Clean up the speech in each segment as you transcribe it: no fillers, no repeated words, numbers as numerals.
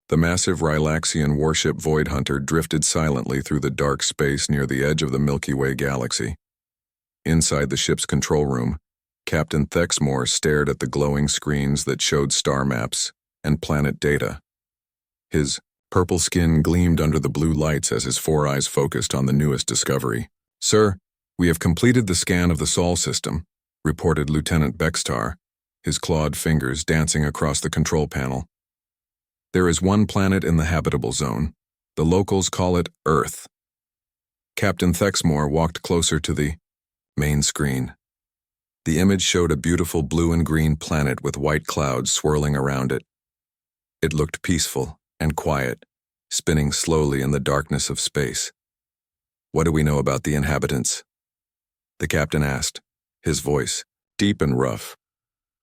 The massive Rylaxian warship Void Hunter drifted silently through the dark space near the edge of the Milky Way galaxy. Inside the ship's control room, Captain Thexmore stared at the glowing screens that showed star maps and planet data. His purple skin gleamed under the blue lights as his four eyes focused on the newest discovery. "Sir, we have completed the scan of the Sol system," reported Lieutenant Bextar, his clawed fingers dancing across the control panel. "There is one planet in the habitable zone. The locals call it Earth." Captain Thexmore walked closer to the main screen. The image showed a beautiful blue and green planet with white clouds swirling around it. It looked peaceful and quiet, spinning slowly in the darkness of space. "What do we know about the inhabitants?" the captain asked, his voice deep and rough.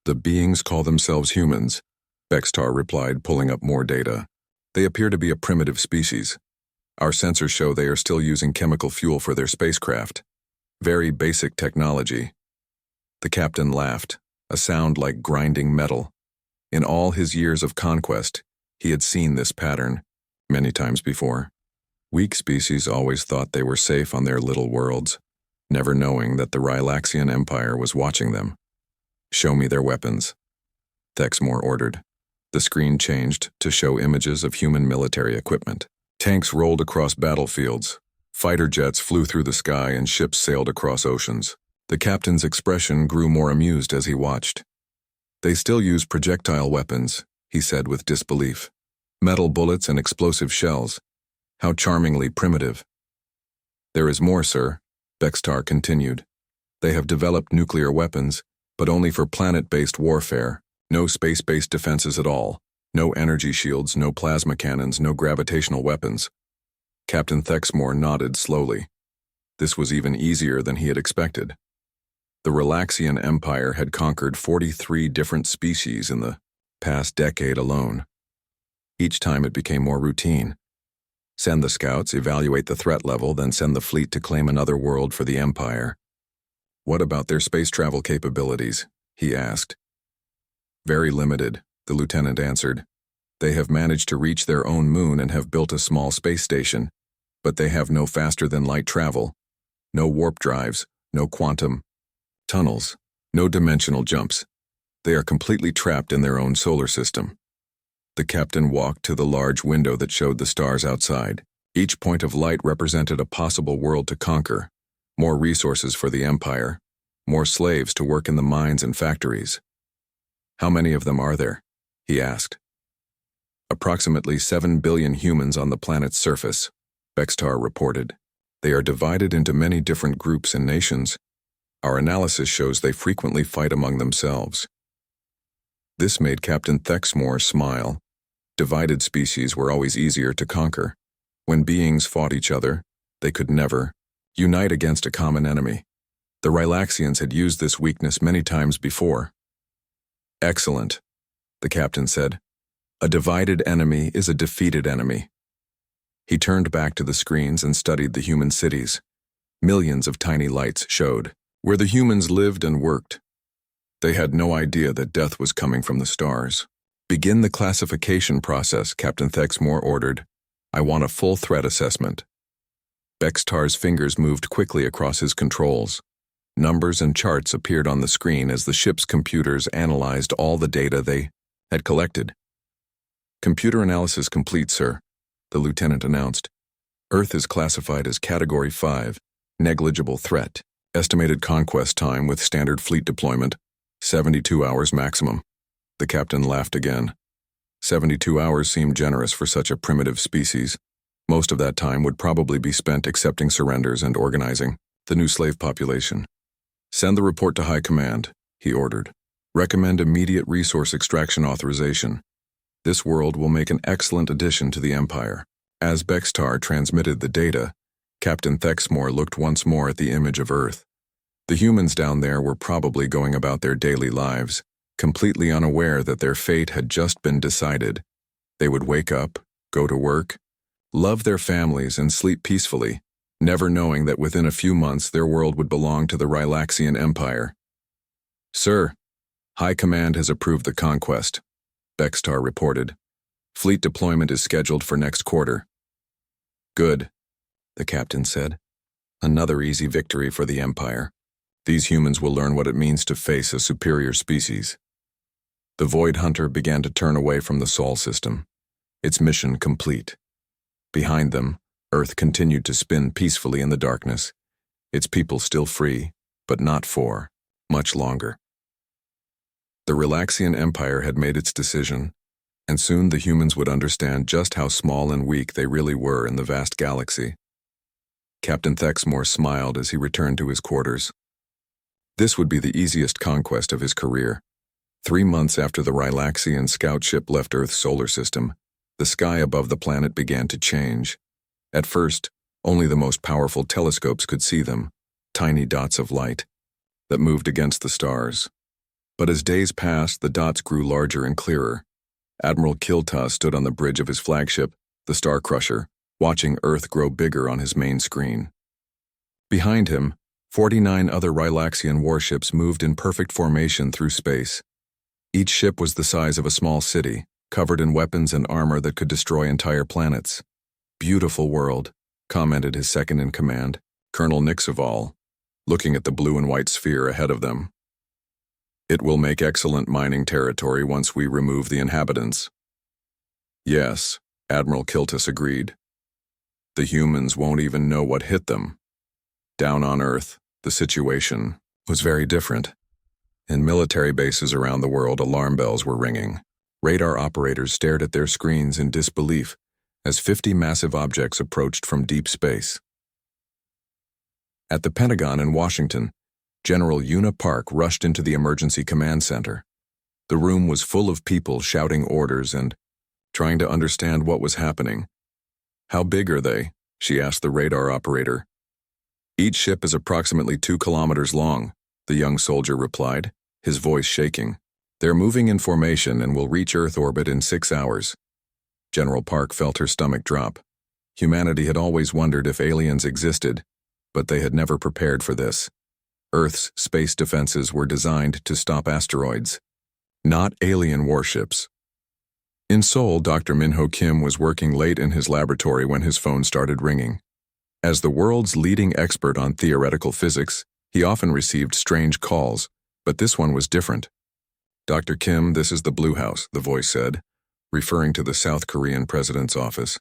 "The beings call themselves humans," Bextar replied, pulling up more data. "They appear to be a primitive species. Our sensors show they are still using chemical fuel for their spacecraft. Very basic technology." The captain laughed, a sound like grinding metal. In all his years of conquest, he had seen this pattern many times before. Weak species always thought they were safe on their little worlds, never knowing that the Rylaxian Empire was watching them. "Show me their weapons," Thexmore ordered. The screen changed to show images of human military equipment. Tanks rolled across battlefields, fighter jets flew through the sky, and ships sailed across oceans. The captain's expression grew more amused as he watched. "They still use projectile weapons," he said with disbelief. "Metal bullets and explosive shells. How charmingly primitive." "There is more, sir," Bextar continued. "They have developed nuclear weapons, but only for planet-based warfare. No space-based defenses at all. No energy shields, no plasma cannons, no gravitational weapons." Captain Thexmore nodded slowly. This was even easier than he had expected. The Rylaxian Empire had conquered 43 different species in the past decade alone. Each time it became more routine. Send the scouts, evaluate the threat level, then send the fleet to claim another world for the Empire. "What about their space travel capabilities?" he asked. "Very limited," the lieutenant answered. "They have managed to reach their own moon and have built a small space station, but they have no faster-than-light travel, no warp drives, no quantum tunnels, no dimensional jumps. They are completely trapped in their own solar system." The captain walked to the large window that showed the stars outside. Each point of light represented a possible world to conquer, more resources for the Empire, more slaves to work in the mines and factories. "How many of them are there?" he asked. "Approximately 7 billion humans on the planet's surface," Bextar reported. "They are divided into many different groups and nations. Our analysis shows they frequently fight among themselves." This made Captain Thexmore smile. Divided species were always easier to conquer. When beings fought each other, they could never unite against a common enemy. The Rylaxians had used this weakness many times before. "Excellent," the captain said. "A divided enemy is a defeated enemy." He turned back to the screens and studied the human cities. Millions of tiny lights showed where the humans lived and worked. They had no idea that death was coming from the stars. "Begin the classification process," Captain Thexmore ordered. "I want a full threat assessment." Bextar's fingers moved quickly across his controls. Numbers and charts appeared on the screen as the ship's computers analyzed all the data they had collected. "Computer analysis complete, sir," the lieutenant announced. "Earth is classified as Category 5, negligible threat. Estimated conquest time with standard fleet deployment, 72 hours maximum." The captain laughed again. 72 hours seemed generous for such a primitive species. Most of that time would probably be spent accepting surrenders and organizing the new slave population. "Send the report to High Command," he ordered. "Recommend immediate resource extraction authorization. This world will make an excellent addition to the Empire." As Bextar transmitted the data, Captain Thexmore looked once more at the image of Earth. The humans down there were probably going about their daily lives, completely unaware that their fate had just been decided. They would wake up, go to work, love their families, and sleep peacefully, never knowing that within a few months their world would belong to the Rylaxian Empire. "Sir, High Command has approved the conquest," Bextar reported. Fleet deployment is scheduled for next quarter. Good, the captain said. Another easy victory for the Empire. These humans will learn what it means to face a superior species. The Void Hunter began to turn away from the Sol system, its mission complete. Behind them, Earth continued to spin peacefully in the darkness, its people still free, but not for much longer. The Relaxian Empire had made its decision, and soon the humans would understand just how small and weak they really were in the vast galaxy. Captain Thexmore smiled as he returned to his quarters. This would be the easiest conquest of his career. 3 months after the Relaxian scout ship left Earth's solar system, the sky above the planet began to change. At first, only the most powerful telescopes could see them, tiny dots of light that moved against the stars. But as days passed, the dots grew larger and clearer. Admiral Kilta stood on the bridge of his flagship, the Star Crusher, watching Earth grow bigger on his main screen. Behind him, 49 other Relaxian warships moved in perfect formation through space. Each ship was the size of a small city, covered in weapons and armor that could destroy entire planets. "Beautiful world," commented his second-in-command, Colonel Nixaval, looking at the blue and white sphere ahead of them. "It will make excellent mining territory once we remove the inhabitants." "Yes," Admiral Kiltus agreed. "The humans won't even know what hit them." Down on Earth, the situation was very different. In military bases around the world, alarm bells were ringing. Radar operators stared at their screens in disbelief as 50 massive objects approached from deep space. At the Pentagon in Washington, General Una Park rushed into the emergency command center. The room was full of people shouting orders and trying to understand what was happening. "How big are they?" she asked the radar operator. "Each ship is approximately 2 kilometers long," the young soldier replied, his voice shaking. "They're moving in formation and will reach Earth orbit in 6 hours. General Park felt her stomach drop. Humanity had always wondered if aliens existed, but they had never prepared for this. Earth's space defenses were designed to stop asteroids, not alien warships. In Seoul, Dr. Minho Kim was working late in his laboratory when his phone started ringing. As the world's leading expert on theoretical physics, he often received strange calls, but this one was different. "Dr. Kim, this is the Blue House," the voice said, referring to the South Korean president's office.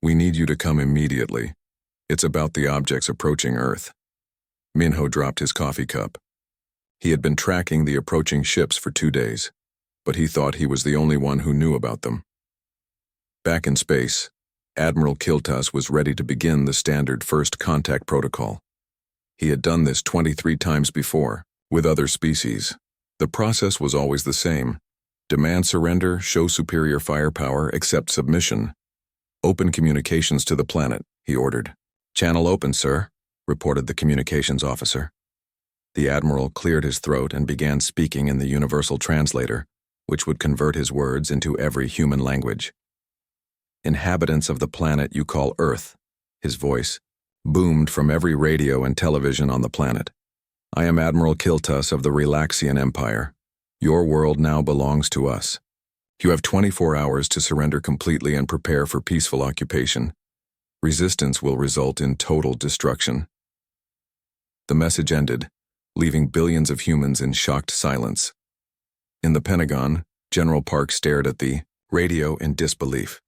"We need you to come immediately. It's about the objects approaching Earth." Minho dropped his coffee cup. He had been tracking the approaching ships for 2 days, but he thought he was the only one who knew about them. Back in space, Admiral Kiltas was ready to begin the standard first contact protocol. He had done this 23 times before, with other species. The process was always the same. Demand surrender, show superior firepower, accept submission. "Open communications to the planet," he ordered. "Channel open, sir," reported the communications officer. The Admiral cleared his throat and began speaking in the universal translator, which would convert his words into every human language. "Inhabitants of the planet you call Earth," his voice boomed from every radio and television on the planet. "I am Admiral Kiltus of the Relaxian Empire. Your world now belongs to us. You have 24 hours to surrender completely and prepare for peaceful occupation. Resistance will result in total destruction." The message ended, leaving billions of humans in shocked silence. In the Pentagon, General Park stared at the radio in disbelief.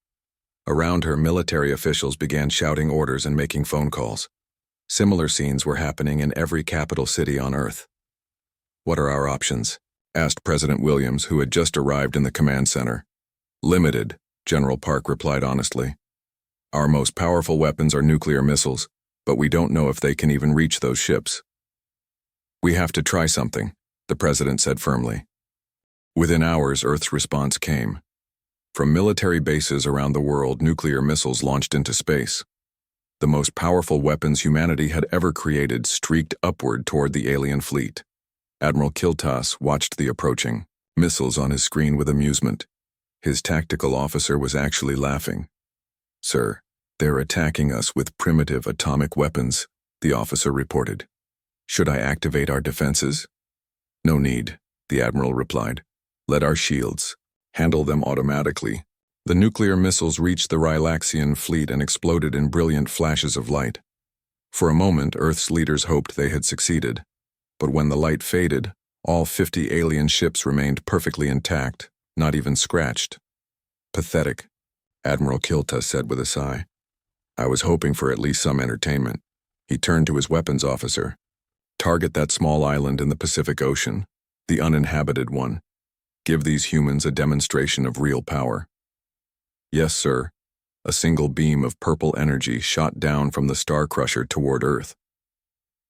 Around her, military officials began shouting orders and making phone calls. Similar scenes were happening in every capital city on Earth. "What are our options?" asked President Williams, who had just arrived in the command center. "Limited," General Park replied honestly. "Our most powerful weapons are nuclear missiles, but we don't know if they can even reach those ships." "We have to try something," the president said firmly. Within hours, Earth's response came. From military bases around the world, nuclear missiles launched into space. The most powerful weapons humanity had ever created streaked upward toward the alien fleet. Admiral Kiltas watched the approaching missiles on his screen with amusement. His tactical officer was actually laughing. "Sir, they're attacking us with primitive atomic weapons," the officer reported. "Should I activate our defenses?" "No need," the Admiral replied. "Let our shields handle them automatically. The nuclear missiles reached the Rylaxian fleet and exploded in brilliant flashes of light. For a moment, Earth's leaders hoped they had succeeded, but when the light faded, all 50 alien ships remained perfectly intact, not even scratched. Pathetic, Admiral Kilta said with a sigh. I was hoping for at least some entertainment. He turned to his weapons officer. Target that small island in the Pacific Ocean, the uninhabited one. Give these humans a demonstration of real power. Yes, sir. A single beam of purple energy shot down from the Star Crusher toward Earth.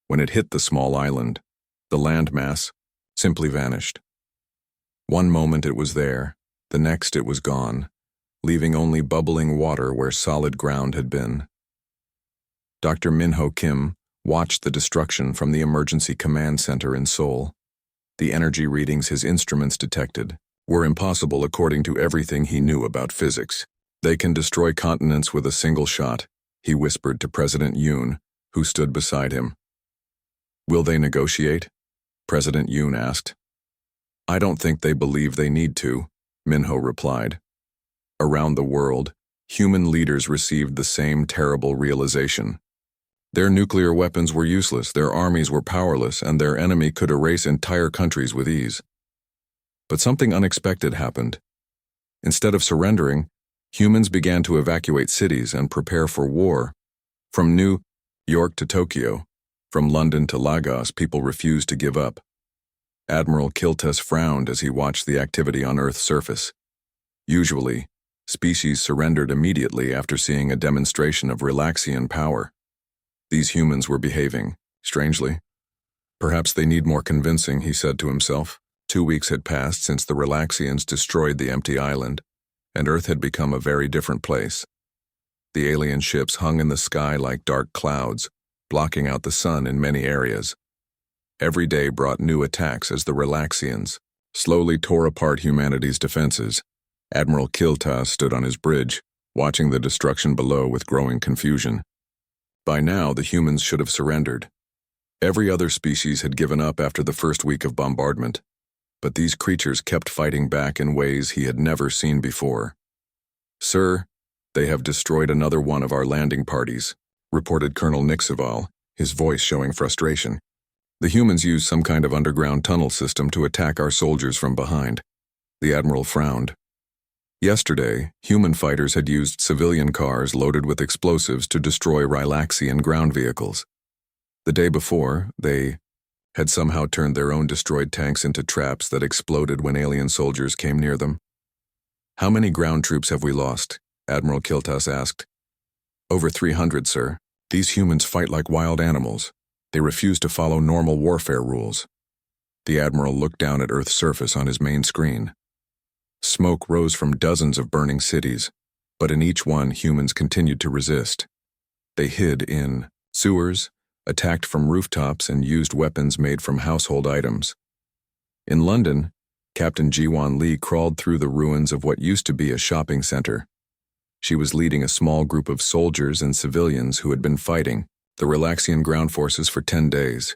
When it hit the small island, the landmass simply vanished. One moment it was there, the next it was gone, leaving only bubbling water where solid ground had been. Dr. Minho Kim watched the destruction from the emergency command center in Seoul. The energy readings his instruments detected were impossible according to everything he knew about physics. They can destroy continents with a single shot, he whispered to President Yoon, who stood beside him. Will they negotiate? President Yoon asked. I don't think they believe they need to, Minho replied. Around the world, human leaders received the same terrible realization. Their nuclear weapons were useless, their armies were powerless, and their enemy could erase entire countries with ease. But something unexpected happened. Instead of surrendering, humans began to evacuate cities and prepare for war. From New York to Tokyo, from London to Lagos, people refused to give up. Admiral Kiltes frowned as he watched the activity on Earth's surface. Usually, species surrendered immediately after seeing a demonstration of Rylaxian power. These humans were behaving strangely. Perhaps they need more convincing, he said to himself. 2 weeks had passed since the Rylaxians destroyed the empty island, and Earth had become a very different place. The alien ships hung in the sky like dark clouds, blocking out the sun in many areas. Every day brought new attacks as the Rylaxians slowly tore apart humanity's defenses. Admiral Kiltas stood on his bridge, watching the destruction below with growing confusion. By now, the humans should have surrendered. Every other species had given up after the first week of bombardment, but these creatures kept fighting back in ways he had never seen before. Sir, they have destroyed another one of our landing parties, reported Colonel Nixival, his voice showing frustration. The humans used some kind of underground tunnel system to attack our soldiers from behind. The Admiral frowned. Yesterday, human fighters had used civilian cars loaded with explosives to destroy Rylaxian ground vehicles. The day before, they had somehow turned their own destroyed tanks into traps that exploded when alien soldiers came near them. How many ground troops have we lost? Admiral Kiltas asked. Over 300, sir. These humans fight like wild animals. They refuse to follow normal warfare rules. The Admiral looked down at Earth's surface on his main screen. Smoke rose from dozens of burning cities, but in each one humans continued to resist. They hid in sewers, attacked from rooftops, and used weapons made from household items. In London, Captain Jiwon Lee crawled through the ruins of what used to be a shopping center. She was leading a small group of soldiers and civilians who had been fighting the Rylaxian ground forces for 10 days.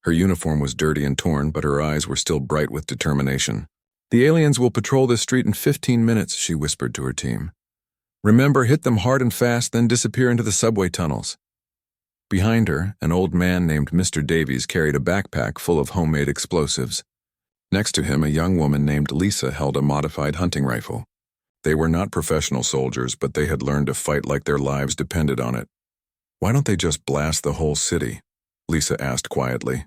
Her uniform was dirty and torn, but her eyes were still bright with determination. The aliens will patrol this street in 15 minutes, she whispered to her team. Remember, hit them hard and fast, then disappear into the subway tunnels. Behind her, an old man named Mr. Davies carried a backpack full of homemade explosives. Next to him, a young woman named Lisa held a modified hunting rifle. They were not professional soldiers, but they had learned to fight like their lives depended on it. Why don't they just blast the whole city? Lisa asked quietly.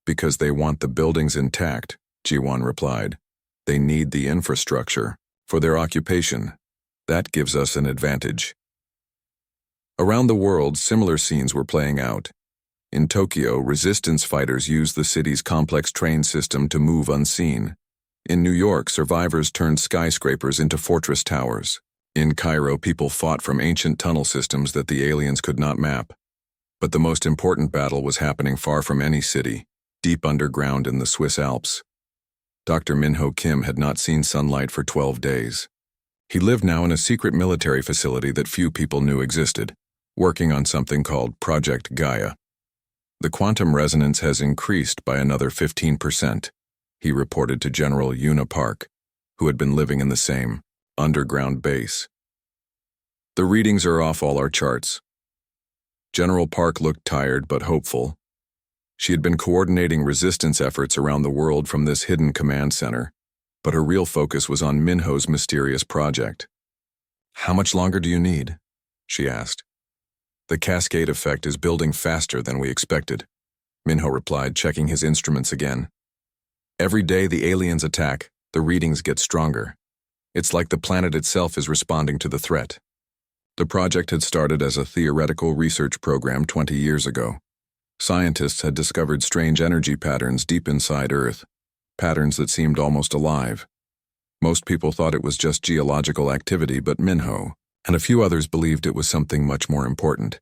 Because they want the buildings intact, Jiwon replied. They need the infrastructure for their occupation. That gives us an advantage. Around the world, similar scenes were playing out. In Tokyo, resistance fighters used the city's complex train system to move unseen. In New York, survivors turned skyscrapers into fortress towers. In Cairo, people fought from ancient tunnel systems that the aliens could not map. But the most important battle was happening far from any city, deep underground in the Swiss Alps. Dr. Minho Kim had not seen sunlight for 12 days. He lived now in a secret military facility that few people knew existed, working on something called Project Gaia. The quantum resonance has increased by another 15%, he reported to General Yuna Park, who had been living in the same underground base. The readings are off all our charts. General Park looked tired but hopeful. She had been coordinating resistance efforts around the world from this hidden command center, but her real focus was on Minho's mysterious project. "How much longer do you need?" she asked. "The cascade effect is building faster than we expected," Minho replied, checking his instruments again. "Every day the aliens attack, the readings get stronger. It's like the planet itself is responding to the threat." The project had started as a theoretical research program 20 years ago. Scientists had discovered strange energy patterns deep inside Earth, patterns that seemed almost alive. Most people thought it was just geological activity, but Minho and a few others believed it was something much more important.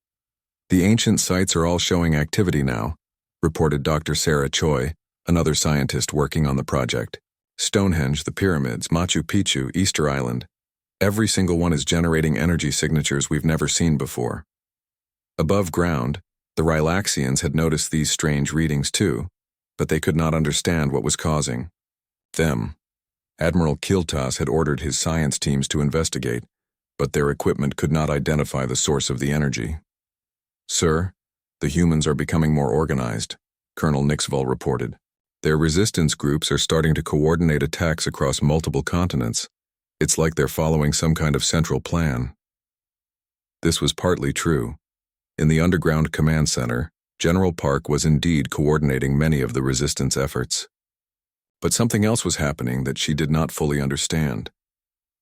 "The ancient sites are all showing activity now," reported Dr. Sarah Choi, another scientist working on the project. "Stonehenge, the pyramids, Machu Picchu, Easter Island. Every single one is generating energy signatures we've never seen before." Above ground, the Rylaxians had noticed these strange readings too, but they could not understand what was causing them. Admiral Kiltas had ordered his science teams to investigate, but their equipment could not identify the source of the energy. "Sir, the humans are becoming more organized," Colonel Nixval reported. "Their resistance groups are starting to coordinate attacks across multiple continents. It's like they're following some kind of central plan." This was partly true. In the underground command center, General Park was indeed coordinating many of the resistance efforts. But something else was happening that she did not fully understand.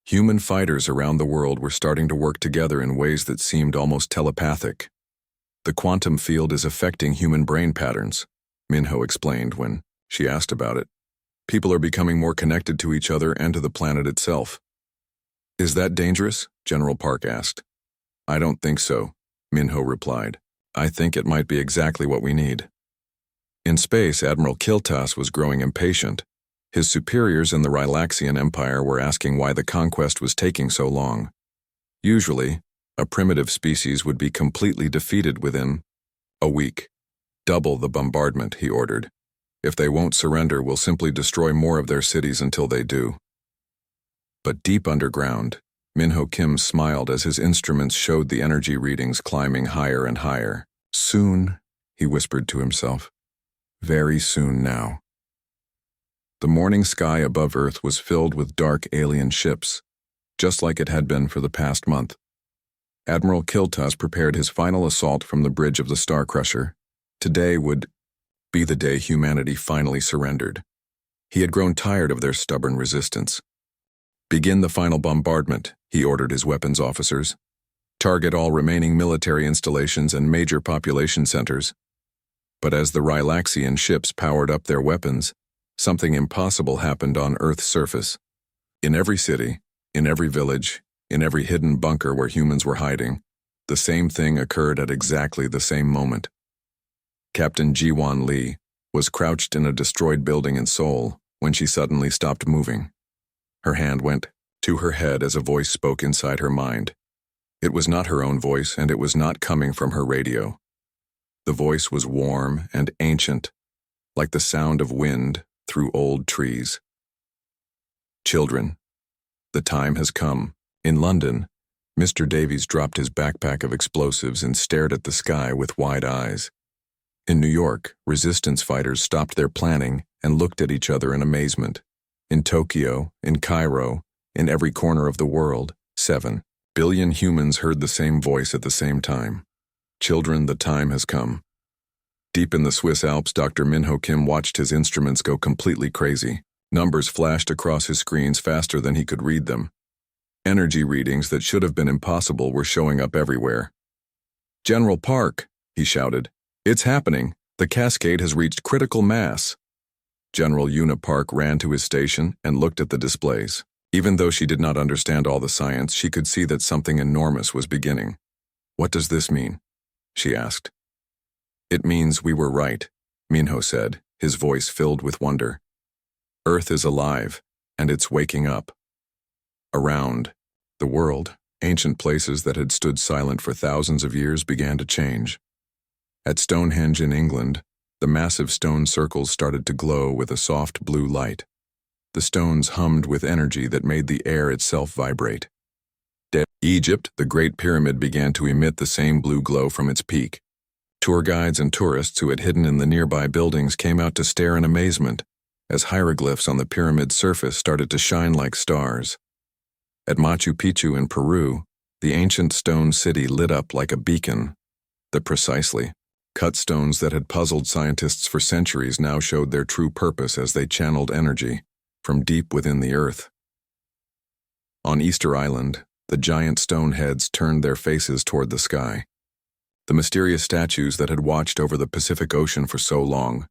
Human fighters around the world were starting to work together in ways that seemed almost telepathic. "The quantum field is affecting human brain patterns," Minho explained when she asked about it. "People are becoming more connected to each other and to the planet itself." "Is that dangerous?" General Park asked. "I don't think so," Minho replied. "I think it might be exactly what we need." In space, Admiral Kiltas was growing impatient. His superiors in the Rylaxian Empire were asking why the conquest was taking so long. Usually, a primitive species would be completely defeated within a week. "Double the bombardment," he ordered. "If they won't surrender, we'll simply destroy more of their cities until they do." But deep underground, Minho Kim smiled as his instruments showed the energy readings climbing higher and higher. "Soon," he whispered to himself. "Very soon now." The morning sky above Earth was filled with dark alien ships, just like it had been for the past month. Admiral Kiltas prepared his final assault from the bridge of the Star Crusher. Today would be the day humanity finally surrendered. He had grown tired of their stubborn resistance. "Begin the final bombardment," he ordered his weapons officers. "Target all remaining military installations and major population centers." But as the Rylaxian ships powered up their weapons, something impossible happened on Earth's surface. In every city, in every village, in every hidden bunker where humans were hiding, the same thing occurred at exactly the same moment. Captain Jiwon Lee was crouched in a destroyed building in Seoul when she suddenly stopped moving. Her hand went to her head as a voice spoke inside her mind. It was not her own voice, and it was not coming from her radio. The voice was warm and ancient, like the sound of wind through old trees. "Children, the time has come." In London, Mr. Davies dropped his backpack of explosives and stared at the sky with wide eyes. In New York, resistance fighters stopped their planning and looked at each other in amazement. In Tokyo, in Cairo, in every corner of the world, 7 billion humans heard the same voice at the same time. "Children, the time has come." Deep in the Swiss Alps, Dr. Minho Kim watched his instruments go completely crazy. Numbers flashed across his screens faster than he could read them. Energy readings that should have been impossible were showing up everywhere. "General Park," he shouted. "It's happening. The cascade has reached critical mass." General Una Park ran to his station and looked at the displays. Even though she did not understand all the science, she could see that something enormous was beginning. "What does this mean?" she asked. "It means we were right," Minho said, his voice filled with wonder. "Earth is alive, and it's waking up." Around the world, ancient places that had stood silent for thousands of years began to change. At Stonehenge in England, the massive stone circles started to glow with a soft blue light. The stones hummed with energy that made the air itself vibrate. Egypt, the Great Pyramid began to emit the same blue glow from its peak. Tour guides and tourists who had hidden in the nearby buildings came out to stare in amazement as hieroglyphs on the pyramid's surface started to shine like stars. At Machu Picchu in Peru, the ancient stone city lit up like a beacon. The precisely cut stones that had puzzled scientists for centuries now showed their true purpose as they channeled energy from deep within the earth. On Easter Island, the giant stone heads turned their faces toward the sky. The mysterious statues that had watched over the Pacific Ocean for so long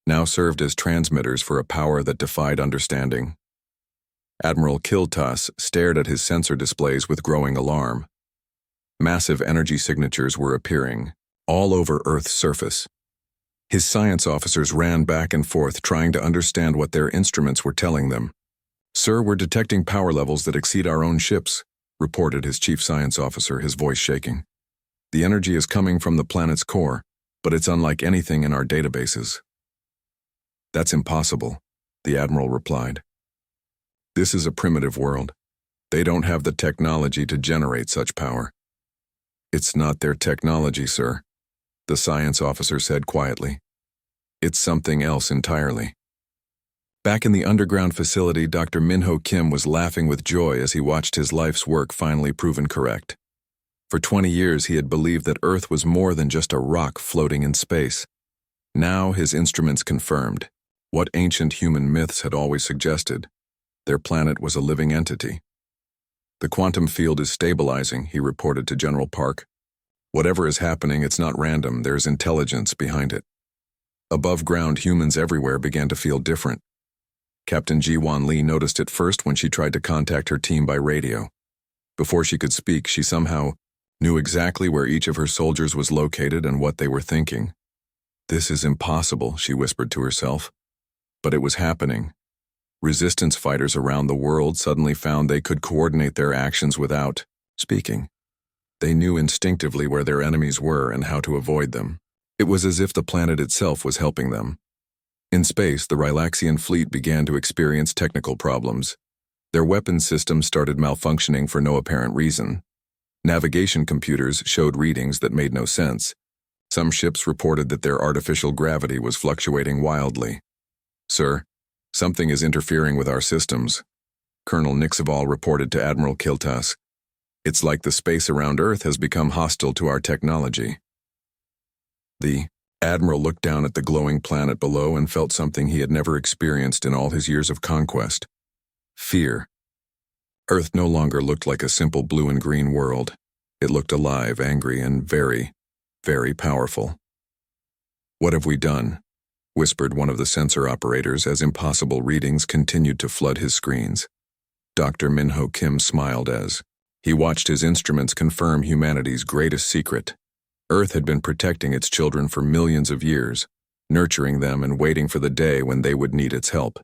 now served as transmitters for a power that defied understanding. Admiral Kiltas stared at his sensor displays with growing alarm. Massive energy signatures were appearing, all over Earth's surface. His science officers ran back and forth trying to understand what their instruments were telling them. "Sir, we're detecting power levels that exceed our own ships," reported his chief science officer, his voice shaking. "The energy is coming from the planet's core, but it's unlike anything in our databases." "That's impossible," the admiral replied. "This is a primitive world. They don't have the technology to generate such power." "It's not their technology, sir," the science officer said quietly. "It's something else entirely." Back in the underground facility, Dr. Minho Kim was laughing with joy as he watched his life's work finally proven correct. For 20 years, he had believed that Earth was more than just a rock floating in space. Now his instruments confirmed what ancient human myths had always suggested. Their planet was a living entity. "The quantum field is stabilizing," he reported to General Park. "Whatever is happening, it's not random, there's intelligence behind it." Above ground, humans everywhere began to feel different. Captain Ji-Wan Lee noticed it first when she tried to contact her team by radio. Before she could speak, she somehow knew exactly where each of her soldiers was located and what they were thinking. "This is impossible," she whispered to herself. But it was happening. Resistance fighters around the world suddenly found they could coordinate their actions without speaking. They knew instinctively where their enemies were and how to avoid them. It was as if the planet itself was helping them. In space, the Rylaxian fleet began to experience technical problems. Their weapons systems started malfunctioning for no apparent reason. Navigation computers showed readings that made no sense. Some ships reported that their artificial gravity was fluctuating wildly. "Sir, something is interfering with our systems," Colonel Nixaval reported to Admiral Kiltas. "It's like the space around Earth has become hostile to our technology." The admiral looked down at the glowing planet below and felt something he had never experienced in all his years of conquest: fear. Earth no longer looked like a simple blue and green world. It looked alive, angry, and very, very powerful. "What have we done?" whispered one of the sensor operators as impossible readings continued to flood his screens. Dr. Minho Kim smiled as he watched his instruments confirm humanity's greatest secret. Earth had been protecting its children for millions of years, nurturing them and waiting for the day when they would need its help.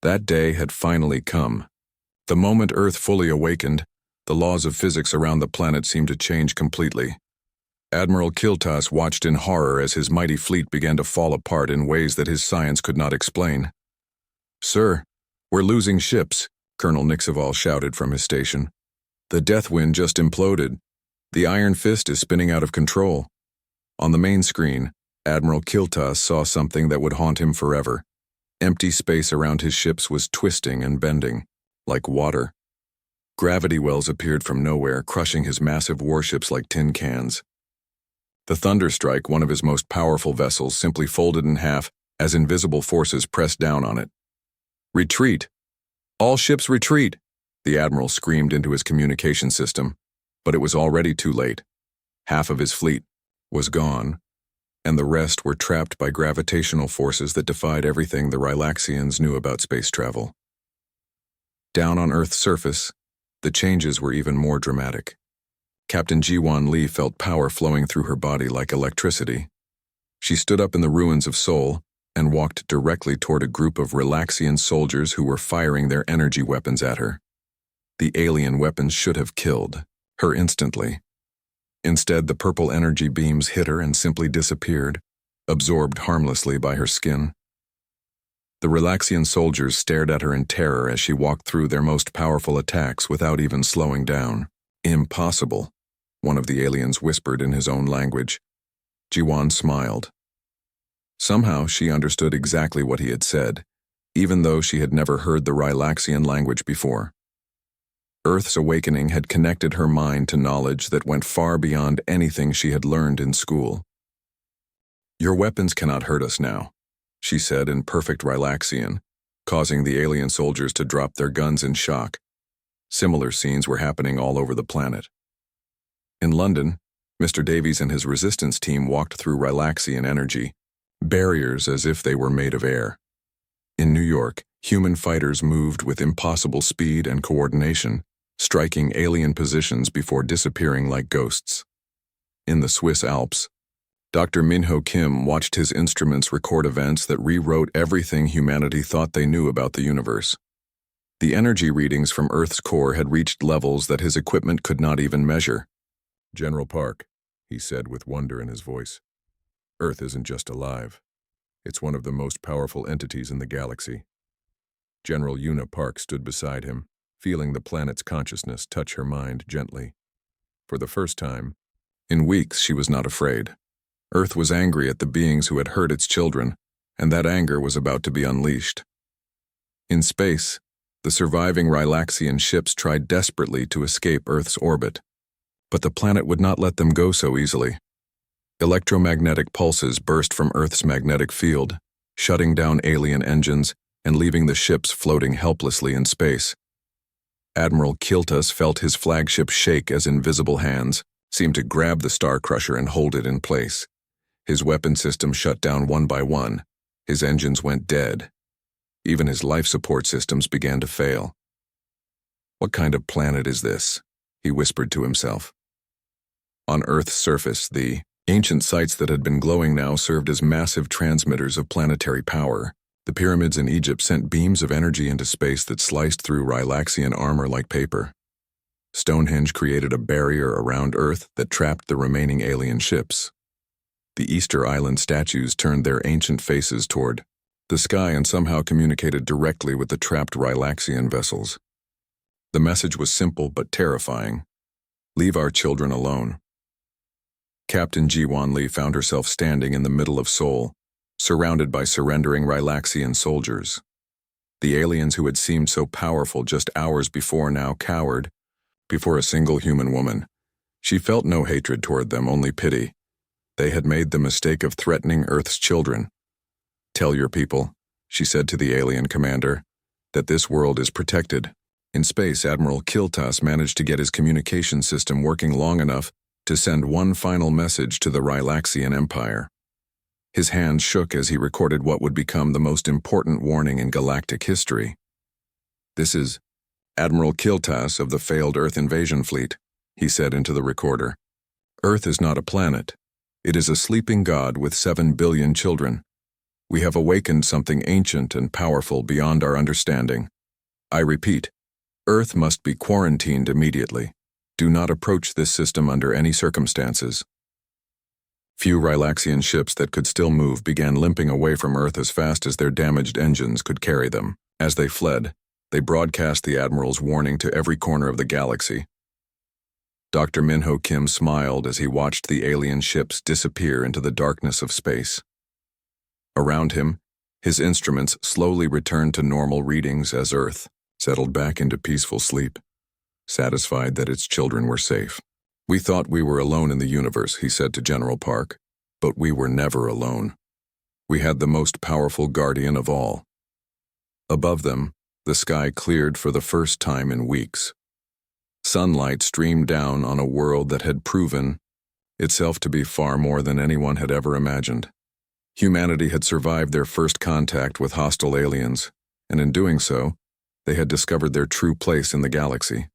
That day had finally come. The moment Earth fully awakened, the laws of physics around the planet seemed to change completely. Admiral Kiltas watched in horror as his mighty fleet began to fall apart in ways that his science could not explain. "Sir, we're losing ships," Colonel Nixaval shouted from his station. "The Deathwind just imploded. The Iron Fist is spinning out of control." On the main screen, Admiral Kiltas saw something that would haunt him forever. Empty space around his ships was twisting and bending, like water. Gravity wells appeared from nowhere, crushing his massive warships like tin cans. The Thunderstrike, one of his most powerful vessels, simply folded in half as invisible forces pressed down on it. "Retreat! All ships retreat!" the admiral screamed into his communication system, but it was already too late. Half of his fleet was gone, and the rest were trapped by gravitational forces that defied everything the Rylaxians knew about space travel. Down on Earth's surface, the changes were even more dramatic. Captain Ji-Wan Lee felt power flowing through her body like electricity. She stood up in the ruins of Seoul and walked directly toward a group of Rylaxian soldiers who were firing their energy weapons at her. The alien weapons should have killed her instantly. Instead, the purple energy beams hit her and simply disappeared, absorbed harmlessly by her skin. The Relaxian soldiers stared at her in terror as she walked through their most powerful attacks without even slowing down. Impossible, one of the aliens whispered in his own language. Jiwan smiled. Somehow she understood exactly what he had said, even though she had never heard the Relaxian language before. Earth's awakening had connected her mind to knowledge that went far beyond anything she had learned in school. "Your weapons cannot hurt us now," she said in perfect Relaxian, causing the alien soldiers to drop their guns in shock. Similar scenes were happening all over the planet. In London, Mr. Davies and his resistance team walked through Relaxian energy, barriers as if they were made of air. In New York, human fighters moved with impossible speed and coordination, striking alien positions before disappearing like ghosts. In the Swiss Alps, Dr. Minho Kim watched his instruments record events that rewrote everything humanity thought they knew about the universe. The energy readings from Earth's core had reached levels that his equipment could not even measure. "General Park," he said with wonder in his voice, "Earth isn't just alive. It's one of the most powerful entities in the galaxy." General Una Park stood beside him, feeling the planet's consciousness touch her mind gently. For the first time in weeks, she was not afraid. Earth was angry at the beings who had hurt its children, and that anger was about to be unleashed. In space, the surviving Relaxian ships tried desperately to escape Earth's orbit, but the planet would not let them go so easily. Electromagnetic pulses burst from Earth's magnetic field, shutting down alien engines and leaving the ships floating helplessly in space. Admiral Kiltas felt his flagship shake as invisible hands seemed to grab the Star Crusher and hold it in place. His weapon system shut down one by one. His engines went dead. Even his life support systems began to fail. "What kind of planet is this?" he whispered to himself. On Earth's surface, the ancient sites that had been glowing now served as massive transmitters of planetary power. The pyramids in Egypt sent beams of energy into space that sliced through Relaxian armor like paper. Stonehenge created a barrier around Earth that trapped the remaining alien ships. The Easter Island statues turned their ancient faces toward the sky and somehow communicated directly with the trapped Relaxian vessels. The message was simple but terrifying. "Leave our children alone." Captain Jiwan Lee found herself standing in the middle of Seoul, surrounded by surrendering Relaxian soldiers. The aliens who had seemed so powerful just hours before now cowered before a single human woman. She felt no hatred toward them, only pity. They had made the mistake of threatening Earth's children. "Tell your people," she said to the alien commander, "that this world is protected." In space, Admiral Kiltas managed to get his communication system working long enough to send one final message to the Relaxian Empire. His hands shook as he recorded what would become the most important warning in galactic history. "This is Admiral Kiltas of the failed Earth invasion fleet," he said into the recorder. "Earth is not a planet. It is a sleeping god with 7 billion children. We have awakened something ancient and powerful beyond our understanding. I repeat, Earth must be quarantined immediately. Do not approach this system under any circumstances." Few Relaxian ships that could still move began limping away from Earth as fast as their damaged engines could carry them. As they fled, they broadcast the Admiral's warning to every corner of the galaxy. Dr. Minho Kim smiled as he watched the alien ships disappear into the darkness of space. Around him, his instruments slowly returned to normal readings as Earth settled back into peaceful sleep, satisfied that its children were safe. "We thought we were alone in the universe," he said to General Park, "but we were never alone. We had the most powerful guardian of all." Above them, the sky cleared for the first time in weeks. Sunlight streamed down on a world that had proven itself to be far more than anyone had ever imagined. Humanity had survived their first contact with hostile aliens, and in doing so, they had discovered their true place in the galaxy.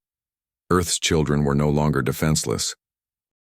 Earth's children were no longer defenseless.